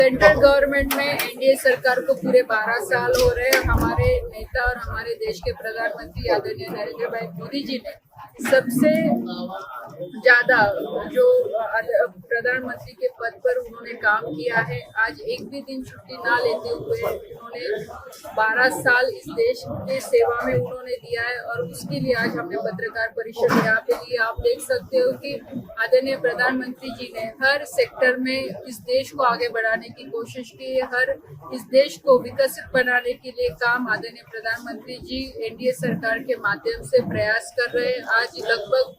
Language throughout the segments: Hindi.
सेंट्रल गवर्नमेंट में एनडीए सरकार को पूरे 12 साल हो रहे हैं। हमारे नेता और हमारे देश के प्रधानमंत्री आदरणीय नरेंद्र भाई मोदी जी ने सबसे ज्यादा जो प्रधानमंत्री के पद पर उन्होंने काम किया है, आज एक भी दिन छुट्टी ना लेते हुए उन्होंने 12 साल इस देश के सेवा में उन्होंने दिया है। और उसके लिए आज हमने पत्रकार परिषद यहाँ पे ली। आप देख सकते हो कि आदरणीय प्रधानमंत्री जी ने हर सेक्टर में इस देश को आगे बढ़ाने की कोशिश की है। हर इस देश को विकसित बनाने के लिए काम आदरणीय प्रधानमंत्री जी एनडीए सरकार के माध्यम से प्रयास कर रहे हैं। आज लगभग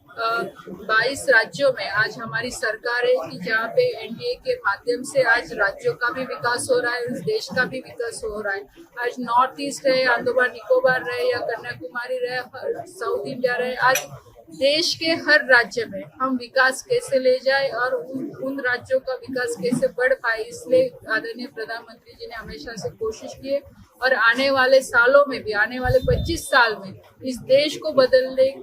22 राज्यों में आज हमारी सरकार है कि जहाँ पे एनडीए के माध्यम से आज राज्यों का भी विकास हो रहा है, इस देश का भी विकास हो रहा है। आज नॉर्थ ईस्ट रहे, अंडमान निकोबार रहे या कन्याकुमारी रहे, साउथ इंडिया रहे, आज देश के हर राज्य में हम विकास कैसे ले जाए और उन राज्यों का विकास कैसे बढ़ पाए, इसलिए आदरणीय प्रधानमंत्री जी ने हमेशा से कोशिश की है। और आने वाले सालों में भी, आने वाले 25 साल में इस देश को बदलने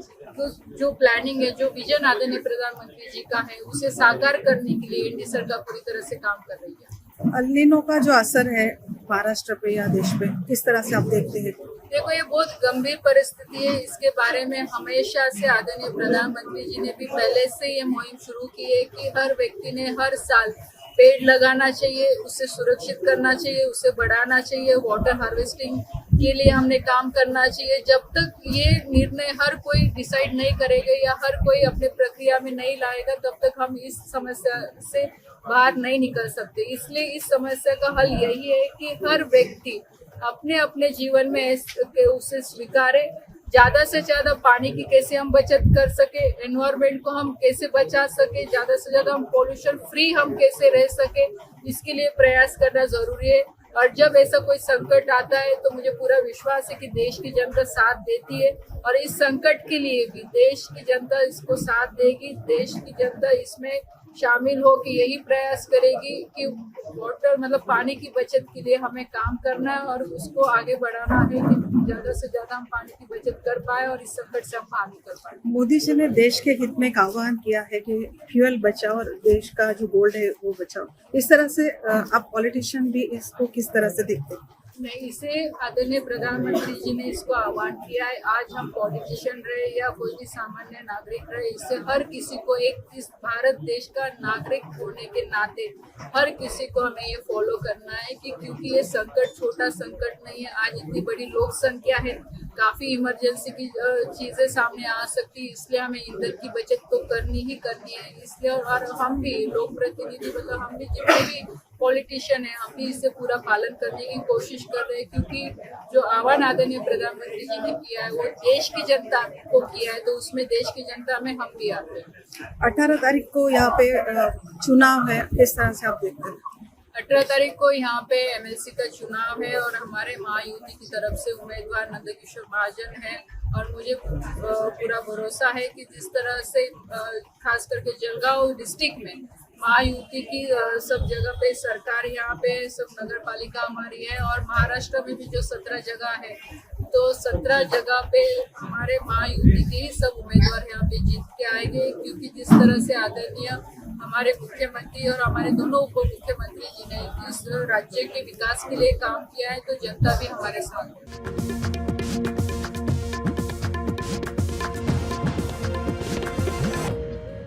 जो प्लानिंग है, जो विजन आदरणीय प्रधानमंत्री जी का है, उसे साकार करने के लिए एनडीए सरकार पूरी तरह से काम कर रही है। अल नीनो का जो असर है महाराष्ट्र पे या देश पे, किस तरह से आप देखते हैं? देखो, ये बहुत गंभीर परिस्थिति है। इसके बारे में हमेशा से आदरणीय प्रधानमंत्री जी ने भी पहले से ये मुहिम शुरू की है कि हर व्यक्ति ने हर साल पेड़ लगाना चाहिए, उसे सुरक्षित करना चाहिए, उसे बढ़ाना चाहिए। वाटर हार्वेस्टिंग के लिए हमने काम करना चाहिए। जब तक ये निर्णय हर कोई डिसाइड नहीं करेगा या हर कोई अपने प्रक्रिया में नहीं लाएगा, तब तक हम इस समस्या से बाहर नहीं निकल सकते। इसलिए इस समस्या का हल यही है कि हर व्यक्ति अपने अपने जीवन में उसे स्वीकारे। ज्यादा से ज्यादा पानी की कैसे हम बचत कर सके, एनवायरमेंट को हम कैसे बचा सके, ज्यादा से ज्यादा हम पोल्यूशन फ्री हम कैसे रह सके, इसके लिए प्रयास करना जरूरी है। और जब ऐसा कोई संकट आता है तो मुझे पूरा विश्वास है कि देश की जनता साथ देती है और इस संकट के लिए भी देश की जनता इसको साथ देगी। देश की जनता इसमें शामिल हो कि यही प्रयास करेगी कि वाटर मतलब पानी की बचत के लिए हमें काम करना है और उसको आगे बढ़ाना है कि ज्यादा से ज्यादा हम पानी की बचत कर पाए और इस संकट से हम बाहर निकल पाए। मोदी जी ने देश के हित में एक आह्वान किया है कि फ्यूल बचाओ और देश का जो गोल्ड है वो बचाओ। इस तरह से आप पॉलिटिशियन भी इसको किस तरह से देखते हैं? नहीं, इसे आदरणीय प्रधानमंत्री जी ने इसको आह्वान किया है। आज हम पॉलिटिशियन रहे या कोई भी सामान्य नागरिक रहे, इससे हर किसी को एक इस भारत देश का नागरिक होने के नाते हर किसी को हमें ये फॉलो करना है कि क्योंकि ये संकट छोटा संकट नहीं है। आज इतनी बड़ी लोक संख्या है, काफी इमरजेंसी की चीजें सामने आ सकती है, इसलिए हमें ईंधन की बचत तो करनी ही करनी है। इसलिए और हम भी लोक प्रतिनिधि मतलब हम भी जितने भी पॉलिटिशियन है, हम भी इससे पूरा पालन करने की कोशिश कर रहे हैं क्योंकि जो आह्वान आदरणीय प्रधानमंत्री जी ने किया है वो देश की जनता को किया है, तो उसमें देश की जनता में हम भी आते हैं। 18 तारीख को यहाँ पे चुनाव है, किस तरह से आप देखते हैं? 18 तारीख को यहाँ पे एमएलसी का चुनाव है और हमारे महायुति की तरफ से उम्मीदवार नंदकिशोर महाजन है। और मुझे पूरा भरोसा है कि जिस तरह से खास करके जलगांव डिस्ट्रिक्ट में महायुति की सब जगह पे सरकार यहाँ पे सब नगर पालिका हमारी है और महाराष्ट्र में भी जो 17 जगह है, तो 17 जगह पे हमारे महायुति के ही सब उम्मीदवार यहाँ पे जीत के आएंगे क्योंकि जिस तरह से आदरणीय हमारे मुख्यमंत्री और हमारे दोनों उप मुख्यमंत्री जी ने इस राज्य के विकास के लिए काम किया है, तो जनता भी हमारे साथ है।